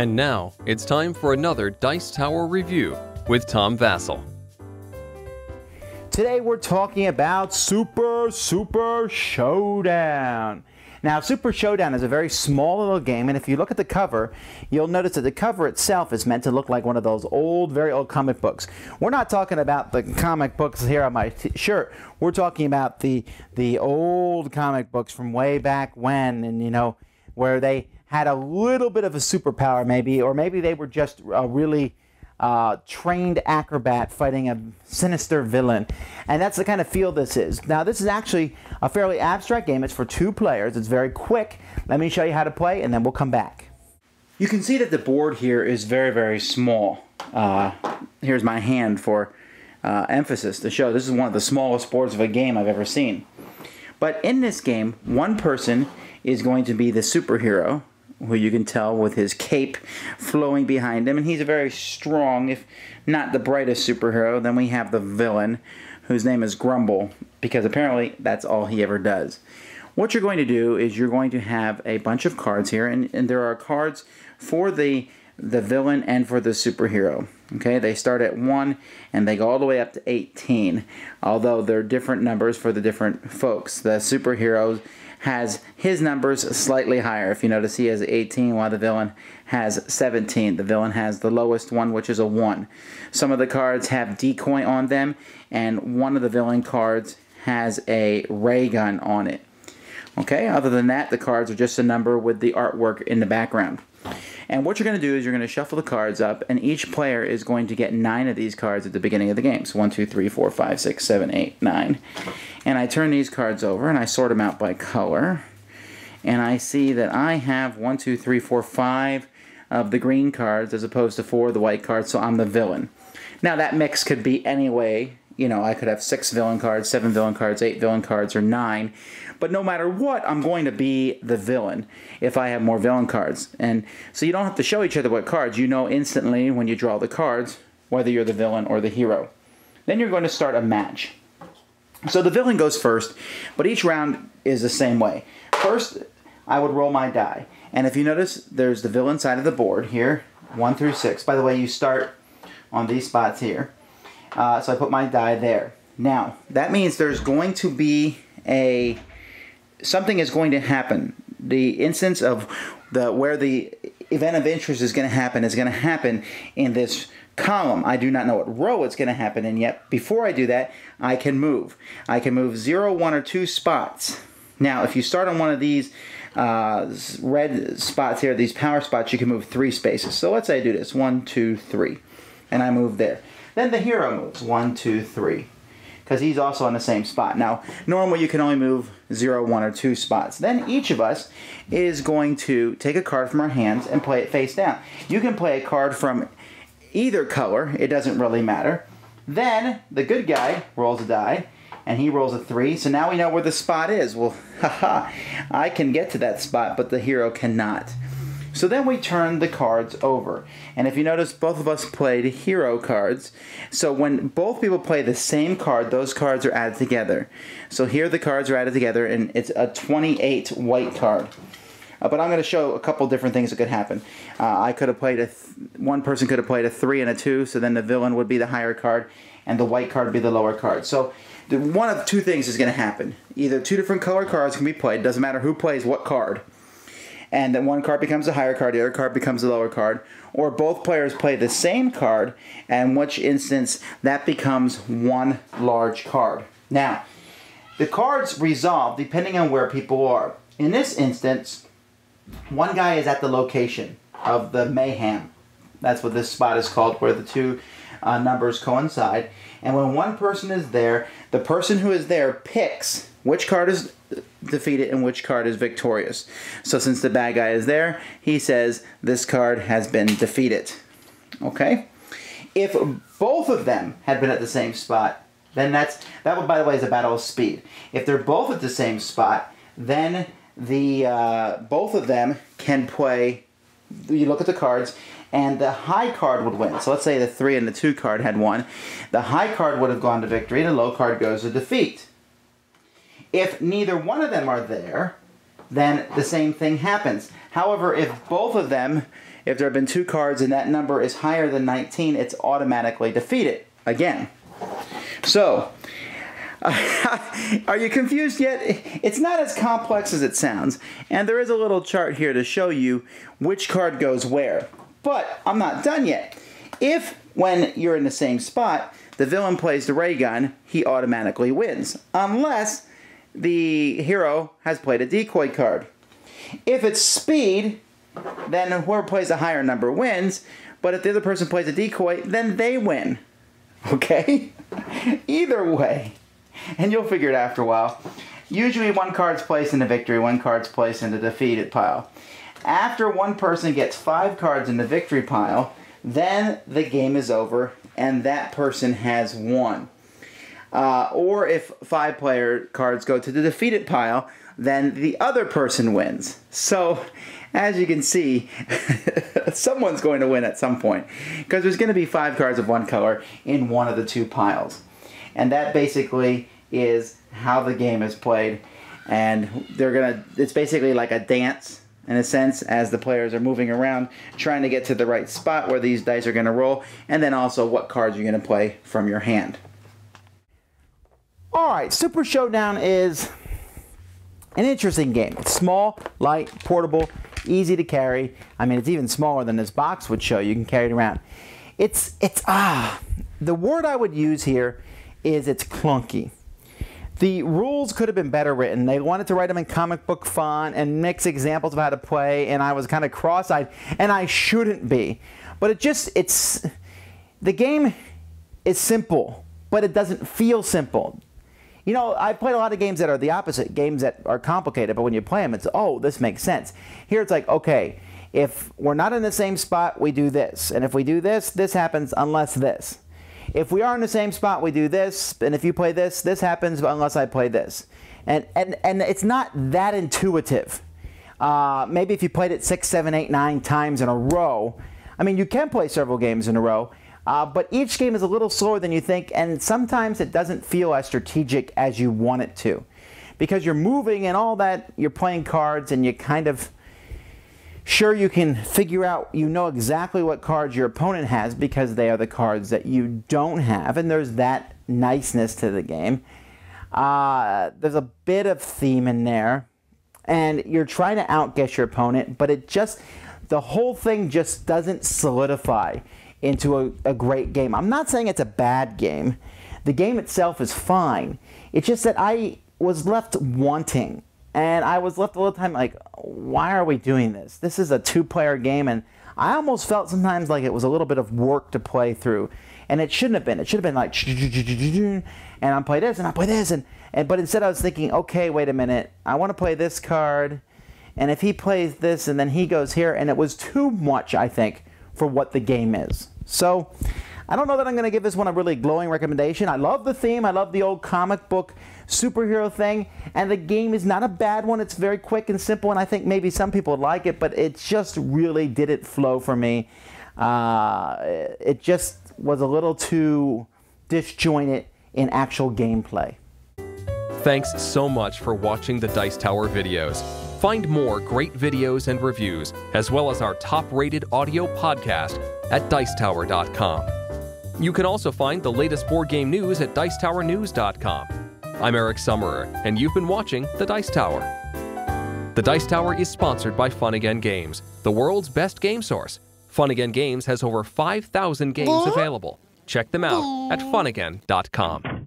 And now, it's time for another Dice Tower review with Tom Vasel. Today we're talking about Super Showdown. Now, Super Showdown is a very small little game, and if you look at the cover, you'll notice that the cover itself is meant to look like one of those very old comic books. We're not talking about the comic books here on my shirt. We're talking about the old comic books from way back when, and you know, where they had a little bit of a superpower maybe, or maybe they were just a really trained acrobat fighting a sinister villain. And that's the kind of feel this is. Now, this is actually a fairly abstract game. It's for 2 players. It's very quick. Let me show you how to play, and then we'll come back. You can see that the board here is very, very small. Here's my hand for emphasis to show this is one of the smallest boards of a game I've ever seen. But in this game, one person is going to be the superhero, who you can tell with his cape flowing behind him, and he's a very strong, if not the brightest superhero. Then we have the villain, whose name is Grumble, because apparently that's all he ever does. What you're going to do is you're going to have a bunch of cards here, and there are cards for the villain and for the superhero. Okay, they start at 1 and they go all the way up to 18, although they're different numbers for the different folks. The superhero has his numbers slightly higher. If you notice, he has 18 while the villain has 17. The villain has the lowest one, which is a 1. Some of the cards have decoy on them, and one of the villain cards has a ray gun on it. Okay, other than that, the cards are just a number with the artwork in the background. And what you're going to do is you're going to shuffle the cards up, and each player is going to get 9 of these cards at the beginning of the game. So 1, 2, 3, 4, 5, 6, 7, 8, 9. And I turn these cards over, and I sort them out by color. And I see that I have 1, 2, 3, 4, 5 of the green cards as opposed to 4 of the white cards, so I'm the villain. Now that mix could be any way. You know, I could have 6 villain cards, 7 villain cards, 8 villain cards, or 9. But no matter what, I'm going to be the villain if I have more villain cards. And so you don't have to show each other what cards. You know instantly when you draw the cards whether you're the villain or the hero. Then you're going to start a match. So the villain goes first, but each round is the same way. First, I would roll my die. And if you notice, there's the villain side of the board here, 1 through 6. By the way, you start on these spots here. So I put my die there. Now, that means there's going to be something is going to happen. The instance of where the event of interest is going to happen in this column. I do not know what row it's going to happen in yet. Before I do that, I can move. I can move 0, 1, or 2 spots. Now, if you start on one of these red spots here, these power spots, you can move 3 spaces. So let's say I do this, 1, 2, 3, and I move there. Then the hero moves 1, 2, 3, because he's also on the same spot. Now, normally you can only move 0, 1, or 2 spots. Then each of us is going to take a card from our hands and play it face down. You can play a card from either color. It doesn't really matter. Then the good guy rolls a die, and he rolls a 3. So now we know where the spot is. Well, haha, I can get to that spot, but the hero cannot. So then we turn the cards over. And if you notice, both of us played hero cards. So when both people play the same card, those cards are added together. So here the cards are added together, and it's a 28 white card. But I'm going to show a couple different things that could happen. I could have played one person could have played a 3 and a 2, so then the villain would be the higher card, and the white card would be the lower card. So one of 2 things is going to happen. Either 2 different color cards can be played, doesn't matter who plays what card. And then one card becomes a higher card, the other card becomes a lower card. Or both players play the same card, and in which instance that becomes one large card. Now, the cards resolve depending on where people are. In this instance, one guy is at the location of the mayhem. That's what this spot is called, where the 2 numbers coincide. And when one person is there, the person who is there picks which card is defeated and which card is victorious. So since the bad guy is there, he says this card has been defeated. Okay? If both of them had been at the same spot, then that would, by the way, is a battle of speed. If they're both at the same spot, then both of them can play. You look at the cards, and the high card would win. So let's say the 3 and the 2 card had won. The high card would have gone to victory, and the low card goes to defeat. If neither one of them are there, then the same thing happens. However, if both of them if there have been 2 cards and that number is higher than 19, it's automatically defeated again. So, are you confused yet? It's not as complex as it sounds, and there is a little chart here to show you which card goes where. But I'm not done yet. If, when you're in the same spot, the villain plays the ray gun, he automatically wins, unless the hero has played a decoy card. If it's speed, then whoever plays a higher number wins, but if the other person plays a decoy, then they win. Okay? Either way. And you'll figure it out after a while. Usually 1 card's placed in the victory, 1 card's placed in the defeated pile. After one person gets 5 cards in the victory pile, then the game is over and that person has won. Or if 5 player cards go to the defeated pile, then the other person wins. So, as you can see, someone's going to win at some point, because there's going to be 5 cards of one color in one of the 2 piles. And that basically is how the game is played. And it's basically like a dance, in a sense, as the players are moving around, trying to get to the right spot where these dice are going to roll, and then also what cards you're going to play from your hand. Alright, Super Showdown is an interesting game. It's small, light, portable, easy to carry. I mean, it's even smaller than this box would show. You can carry it around. The word I would use here is it's clunky. The rules could have been better written. They wanted to write them in comic book font and mix examples of how to play, and I was kind of cross-eyed, and I shouldn't be. But the game is simple, but it doesn't feel simple. You know, I've played a lot of games that are the opposite, games that are complicated, but when you play them, it's, oh, this makes sense. Here it's like, okay, if we're not in the same spot, we do this. And if we do this, this happens unless this. If we are in the same spot, we do this. And if you play this, this happens unless I play this. And it's not that intuitive. Maybe if you played it 6, 7, 8, 9 times in a row. I mean, you can play several games in a row. But each game is a little slower than you think, and sometimes it doesn't feel as strategic as you want it to. Because you're moving and all that, you're playing cards, and you kind of, sure, you can figure out, you know exactly what cards your opponent has because they are the cards that you don't have, and there's that niceness to the game. There's a bit of theme in there, and you're trying to outguess your opponent, but the whole thing just doesn't solidify into a great game. I'm not saying it's a bad game. The game itself is fine. It's just that I was left wanting. And I was left a little time like, why are we doing this? This is a 2-player game, and I almost felt sometimes like it was a little bit of work to play through. And it shouldn't have been. It should have been like, and I play this, and I play this, but instead I was thinking, okay, wait a minute. I want to play this card, and if he plays this, and then he goes here, and it was too much, I think, for what the game is. So, I don't know that I'm going to give this one a really glowing recommendation. I love the theme. I love the old comic book superhero thing. And the game is not a bad one. It's very quick and simple, and I think maybe some people like it, but it just really didn't flow for me. It just was a little too disjointed in actual gameplay. Thanks so much for watching the Dice Tower videos. Find more great videos and reviews, as well as our top-rated audio podcast at Dicetower.com. You can also find the latest board game news at Dicetowernews.com. I'm Eric Summerer, and you've been watching The Dice Tower. The Dice Tower is sponsored by Fun Again Games, the world's best game source. Fun Again Games has over 5,000 games available. Check them out at funagain.com.